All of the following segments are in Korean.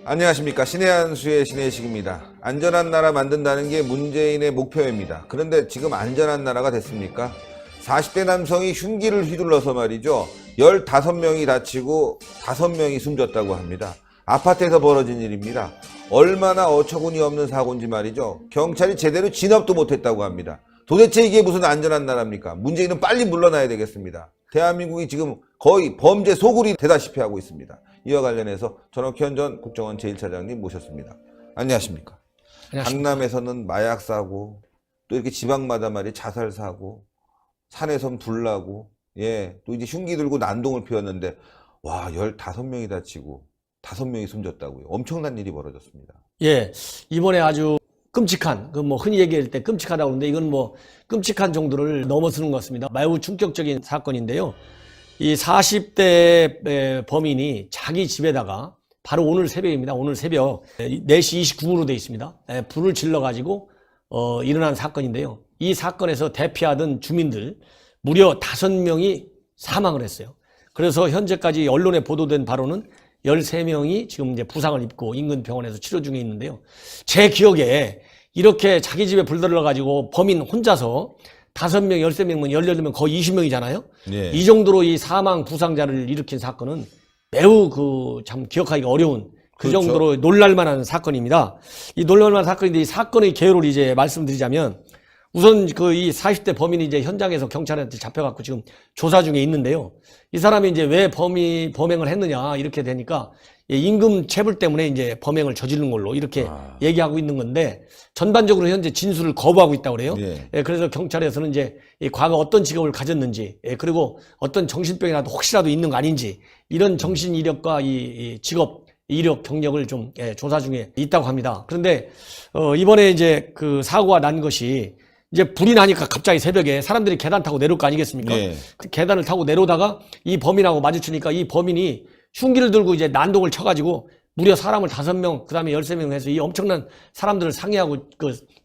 안녕하십니까. 신의 한수의 신의식입니다. 안전한 나라 만든다는 게 문재인의 목표입니다. 그런데 지금 안전한 나라가 됐습니까? 40대 남성이 흉기를 휘둘러서 말이죠. 15명이 다치고 5명이 숨졌다고 합니다. 아파트에서 벌어진 일입니다. 얼마나 어처구니 없는 사고인지 말이죠. 경찰이 제대로 진압도 못했다고 합니다. 도대체 이게 무슨 안전한 나라입니까? 문재인은 빨리 물러나야 되겠습니다. 대한민국이 지금 거의 범죄 소굴이 되다시피 하고 있습니다. 이와 관련해서 전옥현 전 국정원 제1차장님 모셨습니다. 안녕하십니까? 안녕하십니까? 강남에서는 마약 사고, 또 이렇게 지방마다 말이 자살 사고, 산에선 불 나고, 또 이제 흉기 들고 난동을 피웠는데, 와, 15명이 다치고 5명이 숨졌다고요. 엄청난 일이 벌어졌습니다. 이번에 아주 끔찍한, 흔히 얘기할 때 끔찍하다고 하는데, 이건 끔찍한 정도를 넘어서는 것 같습니다. 매우 충격적인 사건인데요. 이 40대 범인이 자기 집에다가 바로 오늘 새벽입니다. 오늘 새벽 4시 29분으로 되어 있습니다. 불을 질러가지고 일어난 사건인데요. 이 사건에서 대피하던 주민들 무려 5명이 사망을 했어요. 그래서 현재까지 언론에 보도된 바로는 13명이 지금 이제 부상을 입고 인근 병원에서 치료 중에 있는데요. 제 기억에 이렇게 자기 집에 불 들어가지고 범인 혼자서 5명, 13명이면 18명, 거의 20명이잖아요. 이 정도로 이 사망 부상자를 일으킨 사건은 매우 참 기억하기가 어려운 그 그렇죠. 정도로 놀랄만한 사건입니다. 이 놀랄만한 사건인데 이 사건의 개요를 이제 말씀드리자면 우선 이 40대 범인이 이제 현장에서 경찰한테 잡혀갖고 지금 조사 중에 있는데요. 이 사람이 이제 왜 범행을 했느냐 이렇게 되니까 임금 체불 때문에 이제 범행을 저지른 걸로 이렇게 얘기하고 있는 건데 전반적으로 현재 진술을 거부하고 있다고 그래요. 그래서 경찰에서는 이제 과거 어떤 직업을 가졌는지 그리고 어떤 정신병이라도 혹시라도 있는 거 아닌지 이런 정신 이력과 이 직업 이력 경력을 좀 조사 중에 있다고 합니다. 그런데 이번에 이제 그 사고가 난 것이 이제 불이 나니까 갑자기 새벽에 사람들이 계단 타고 내려올 거 아니겠습니까? 그 계단을 타고 내려오다가 이 범인하고 마주치니까 이 범인이 흉기를 들고 이제 난동을 쳐가지고 무려 사람을 5명, 그 다음에 13명 해서 이 엄청난 사람들을 상해하고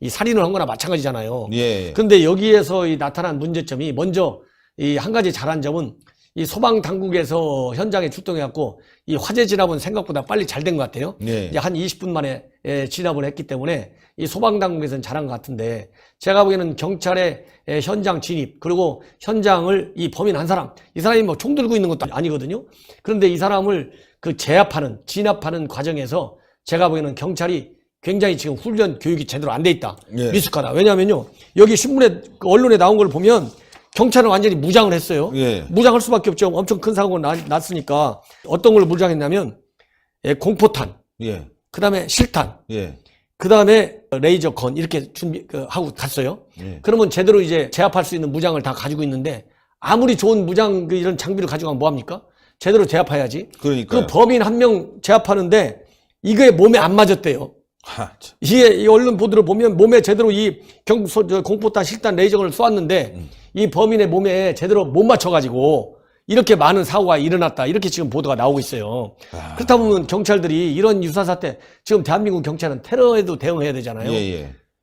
이 살인을 한 거나 마찬가지잖아요. 근데 여기에서 나타난 문제점이 먼저 이 한 가지 잘한 점은 이 소방 당국에서 현장에 출동해갖고 이 화재 진압은 생각보다 빨리 잘 된 것 같아요. 이제 한 20분 만에 진압을 했기 때문에 이 소방 당국에서는 잘한 것 같은데 제가 보기에는 경찰의 현장 진입 그리고 현장을 이 범인 한 사람 이 사람이 총 들고 있는 것도 아니거든요. 그런데 이 사람을 진압하는 과정에서 제가 보기에는 경찰이 굉장히 지금 훈련 교육이 제대로 안 돼 있다. 미숙하다. 왜냐하면요 여기 신문에 언론에 나온 걸 보면 경찰은 완전히 무장을 했어요. 무장할 수밖에 없죠. 엄청 큰 사고가 났으니까 어떤 걸 무장했냐면 공포탄, 그 다음에 실탄, 그 다음에 레이저건 이렇게 하고 갔어요. 그러면 제대로 이제 제압할 수 있는 무장을 다 가지고 있는데 아무리 좋은 무장 이런 장비를 가지고 가면 뭐합니까? 제대로 제압해야지. 그 범인 한 명 제압하는데 이게 몸에 안 맞았대요. 이 언론 보도를 보면 몸에 제대로 이 공포탄, 실탄, 레이저건을 쏘았는데 이 범인의 몸에 제대로 못 맞춰가지고 이렇게 많은 사고가 일어났다. 이렇게 지금 보도가 나오고 있어요. 그렇다 보면 경찰들이 이런 유사사태, 지금 대한민국 경찰은 테러에도 대응해야 되잖아요.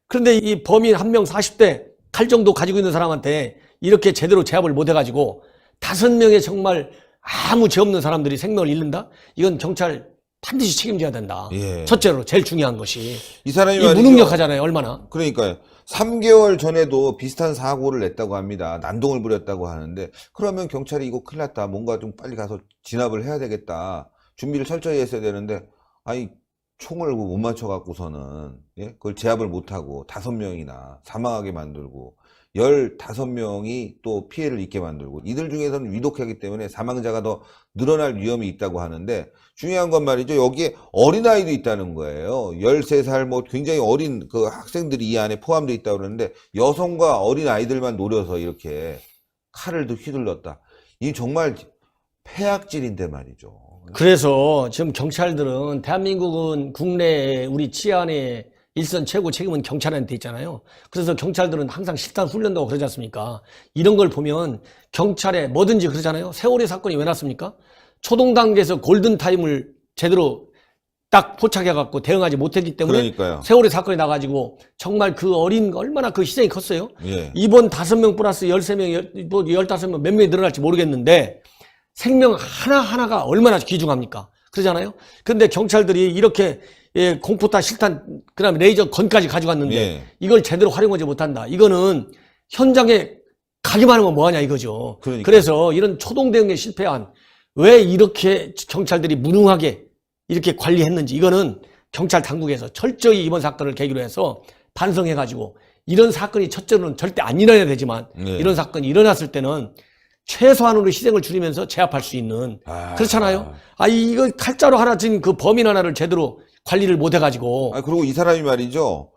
그런데 이 범인 한 명 40대 칼 정도 가지고 있는 사람한테 이렇게 제대로 제압을 못 해가지고 5명의 정말 아무 죄 없는 사람들이 생명을 잃는다? 이건 경찰 반드시 책임져야 된다. 첫째로 제일 중요한 것이 이 사람이 무능력하잖아요. 얼마나. 그러니까요. 3개월 전에도 비슷한 사고를 냈다고 합니다. 난동을 부렸다고 하는데 그러면 경찰이 이거 큰일 났다. 뭔가 좀 빨리 가서 진압을 해야 되겠다. 준비를 철저히 했어야 되는데 아니 총을 못 맞춰갖고서는 그걸 제압을 못하고 5명이나 사망하게 만들고 15명이 또 피해를 입게 만들고 이들 중에서는 위독하기 때문에 사망자가 더 늘어날 위험이 있다고 하는데 중요한 건 말이죠. 여기에 어린아이도 있다는 거예요. 13살 굉장히 어린 그 학생들이 이 안에 포함되어 있다고 그러는데 여성과 어린아이들만 노려서 이렇게 칼을 휘둘렀다. 이 정말 폐악질인데 말이죠. 그래서 지금 경찰들은 대한민국은 국내 우리 치안의 일선 최고 책임은 경찰한테 있잖아요. 그래서 경찰들은 항상 실탄 훈련도 하고 그러지 않습니까? 이런 걸 보면 경찰에 뭐든지 그러잖아요. 세월의 사건이 왜 났습니까? 초동 단계에서 골든타임을 제대로 딱 포착해갖고 대응하지 못했기 때문에 그러니까요. 세월의 사건이 나가지고 정말 그 어린 얼마나 그 희생이 컸어요. 예. 이번 5명 플러스 13명, 15명 몇 명이 늘어날지 모르겠는데 생명 하나하나가 얼마나 귀중합니까? 그러잖아요. 그런데 경찰들이 이렇게 공포탄, 실탄, 그다음에 레이저 건까지 가져갔는데 예. 이걸 제대로 활용하지 못한다. 이거는 현장에 가기만 하면 뭐하냐 이거죠. 그러니까요. 그래서 이런 초동 대응에 실패한 왜 이렇게 경찰들이 무능하게 이렇게 관리했는지 이거는 경찰 당국에서 철저히 이번 사건을 계기로 해서 반성해가지고 이런 사건이 첫째로는 절대 안 일어나야 되지만 네. 이런 사건이 일어났을 때는 최소한으로 희생을 줄이면서 제압할 수 있는 그렇잖아요. 이거 칼자루 하나 진 그 범인 하나를 제대로 관리를 못 해가지고 그리고 이 사람이 말이죠.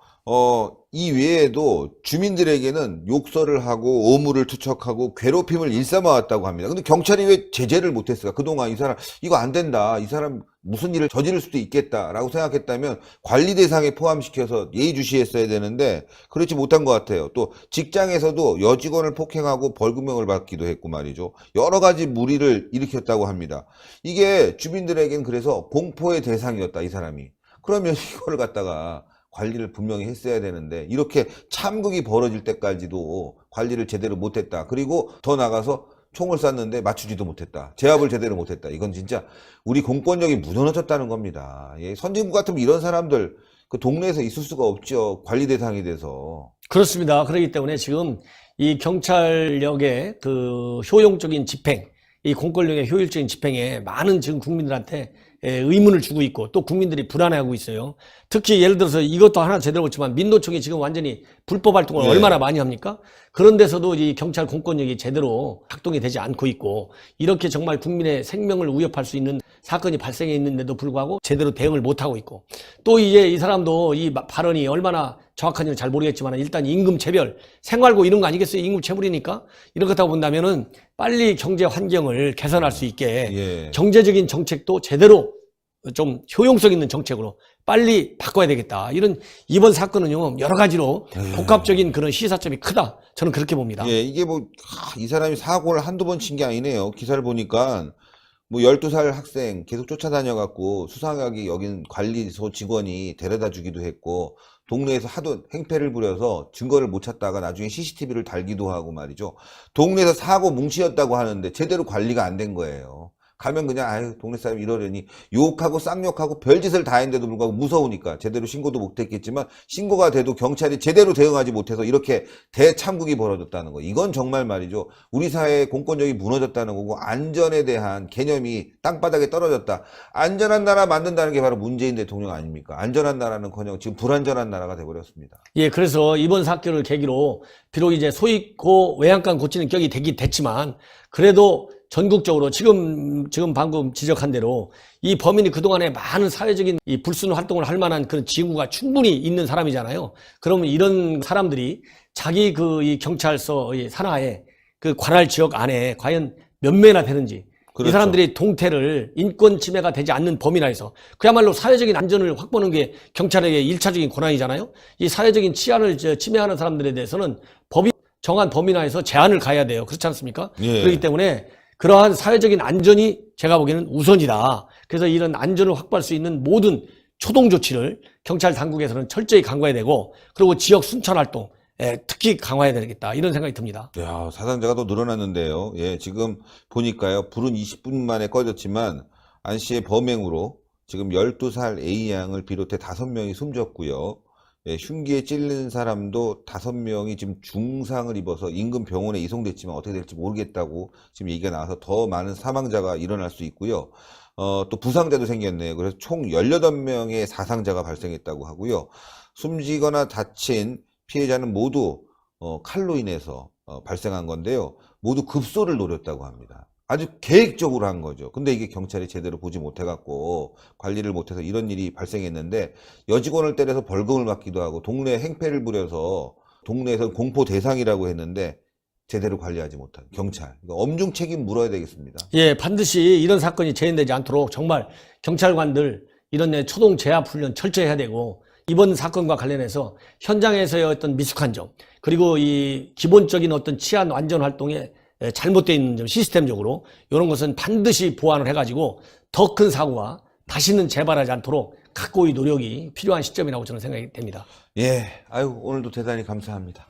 이 외에도 주민들에게는 욕설을 하고 오물을 투척하고 괴롭힘을 일삼아왔다고 합니다. 근데 경찰이 왜 제재를 못했을까? 그동안 이 사람 이거 안 된다. 이 사람 무슨 일을 저지를 수도 있겠다라고 생각했다면 관리 대상에 포함시켜서 예의주시했어야 되는데 그렇지 못한 것 같아요. 또 직장에서도 여직원을 폭행하고 벌금형을 받기도 했고 말이죠. 여러 가지 무리를 일으켰다고 합니다. 이게 주민들에겐 그래서 공포의 대상이었다, 이 사람이. 그러면 이거를 갖다가 관리를 분명히 했어야 되는데 이렇게 참극이 벌어질 때까지도 관리를 제대로 못했다. 그리고 더 나가서 총을 쐈는데 맞추지도 못했다. 제압을 제대로 못했다. 이건 진짜 우리 공권력이 무너졌다는 겁니다. 선진국 같으면 이런 사람들 그 동네에서 있을 수가 없죠. 관리 대상이 돼서. 그렇습니다. 그렇기 때문에 지금 이 경찰력의 그 효용적인 집행, 이 공권력의 효율적인 집행에 많은 지금 국민들한테 의문을 주고 있고 또 국민들이 불안해하고 있어요. 특히 예를 들어서 이것도 하나 제대로 그렇지만 민노총이 지금 완전히 불법 활동을 얼마나 많이 합니까? 그런 데서도 이 경찰 공권력이 제대로 작동이 되지 않고 있고 이렇게 정말 국민의 생명을 위협할 수 있는 사건이 발생해 있는데도 불구하고 제대로 대응을 못하고 있고 또 이제 이 사람도 이 발언이 얼마나 정확한지는 잘 모르겠지만 일단 임금체별, 생활고 이런 거 아니겠어요? 임금체불이니까 이런 것 같다고 본다면은 빨리 경제 환경을 개선할 수 있게 경제적인 정책도 제대로 좀 효용성 있는 정책으로 빨리 바꿔야 되겠다. 이번 사건은요, 여러 가지로 복합적인 그런 시사점이 크다. 저는 그렇게 봅니다. 이게 이 사람이 사고를 한두 번 친 게 아니네요. 기사를 보니까 12살 학생 계속 쫓아다녀갖고 수상하게 여긴 관리소 직원이 데려다 주기도 했고, 동네에서 하도 행패를 부려서 증거를 못 찾다가 나중에 CCTV를 달기도 하고 말이죠. 동네에서 사고 뭉치였다고 하는데 제대로 관리가 안 된 거예요. 가면 그냥 동네 사람이 이러려니 욕하고 쌍욕하고 별짓을 다 했는데도 불구하고 무서우니까 제대로 신고도 못했겠지만 신고가 돼도 경찰이 제대로 대응하지 못해서 이렇게 대참극이 벌어졌다는 거. 이건 정말 말이죠. 우리 사회의 공권력이 무너졌다는 거고 안전에 대한 개념이 땅바닥에 떨어졌다. 안전한 나라 만든다는 게 바로 문재인 대통령 아닙니까? 안전한 나라는커녕 지금 불안전한 나라가 돼버렸습니다. 그래서 이번 사건을 계기로 비록 이제 소위고 외양간 고치는 격이 되긴 됐지만 그래도 전국적으로 지금 방금 지적한 대로 이 범인이 그동안에 많은 사회적인 이 불순 활동을 할 만한 그런 지구가 충분히 있는 사람이잖아요. 그러면 이런 사람들이 자기 이 경찰서 산하에 그 관할 지역 안에 과연 몇 명이나 되는지 그렇죠. 이 사람들이 동태를 인권 침해가 되지 않는 범위 내에서 그야말로 사회적인 안전을 확보하는 게 경찰에게 1차적인 권한이잖아요. 이 사회적인 치안을 침해하는 사람들에 대해서는 법이 정한 범위 내에서 제한을 가야 돼요. 그렇지 않습니까? 그렇기 때문에 그러한 사회적인 안전이 제가 보기에는 우선이다. 그래서 이런 안전을 확보할 수 있는 모든 초동 조치를 경찰 당국에서는 철저히 강화해야 되고 그리고 지역 순찰 활동 특히 강화해야 되겠다. 이런 생각이 듭니다. 사상자가 더 늘어났는데요. 지금 보니까요. 불은 20분 만에 꺼졌지만 안 씨의 범행으로 지금 12살 A양을 비롯해 5명이 숨졌고요. 흉기에 찔린 사람도 5명이 지금 중상을 입어서 인근 병원에 이송됐지만 어떻게 될지 모르겠다고 지금 얘기가 나와서 더 많은 사망자가 일어날 수 있고요. 또 부상자도 생겼네요. 그래서 총 18명의 사상자가 발생했다고 하고요. 숨지거나 다친 피해자는 모두 칼로 인해서 발생한 건데요. 모두 급소를 노렸다고 합니다. 아주 계획적으로 한 거죠. 근데 이게 경찰이 제대로 보지 못해갖고 관리를 못해서 이런 일이 발생했는데 여직원을 때려서 벌금을 받기도 하고 동네 행패를 부려서 동네에서 공포 대상이라고 했는데 제대로 관리하지 못한 경찰. 엄중 책임 물어야 되겠습니다. 반드시 이런 사건이 재현되지 않도록 정말 경찰관들 이런 초동 제압 훈련 철저히 해야 되고 이번 사건과 관련해서 현장에서의 어떤 미숙한 점 그리고 이 기본적인 어떤 치안 안전 활동에 잘못되어 있는 점 시스템적으로 이런 것은 반드시 보완을 해가지고 더 큰 사고가 다시는 재발하지 않도록 각고의 노력이 필요한 시점이라고 저는 생각이 됩니다. 예, 아유, 오늘도 대단히 감사합니다.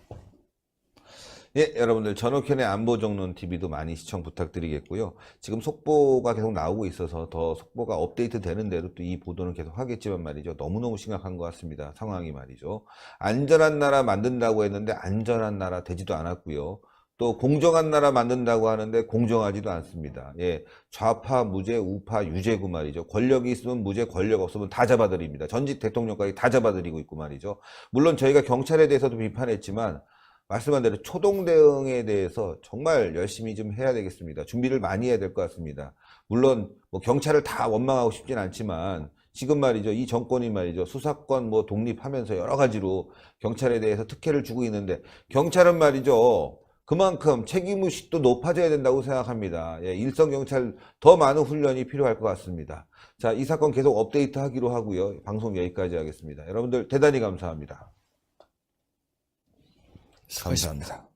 예, 여러분들 전옥현의 안보정론 TV도 많이 시청 부탁드리겠고요. 지금 속보가 계속 나오고 있어서 더 속보가 업데이트 되는 대로 또 이 보도는 계속 하겠지만 말이죠. 너무너무 심각한 것 같습니다. 상황이 말이죠. 안전한 나라 만든다고 했는데 안전한 나라 되지도 않았고요. 또 공정한 나라 만든다고 하는데 공정하지도 않습니다. 예, 좌파, 무죄, 우파, 유죄고 말이죠. 권력이 있으면 무죄, 권력 없으면 다 잡아들입니다. 전직 대통령까지 다 잡아들이고 있고 말이죠. 물론 저희가 경찰에 대해서도 비판했지만 말씀한 대로 초동 대응에 대해서 정말 열심히 좀 해야 되겠습니다. 준비를 많이 해야 될 것 같습니다. 물론 뭐 경찰을 다 원망하고 싶진 않지만 지금 말이죠. 이 정권이 말이죠. 수사권 뭐 독립하면서 여러 가지로 경찰에 대해서 특혜를 주고 있는데 경찰은 말이죠. 그만큼 책임의식도 높아져야 된다고 생각합니다. 예, 일선 경찰 더 많은 훈련이 필요할 것 같습니다. 자, 이 사건 계속 업데이트 하기로 하고요. 방송 여기까지 하겠습니다. 여러분들 대단히 감사합니다. 수고하셨습니다.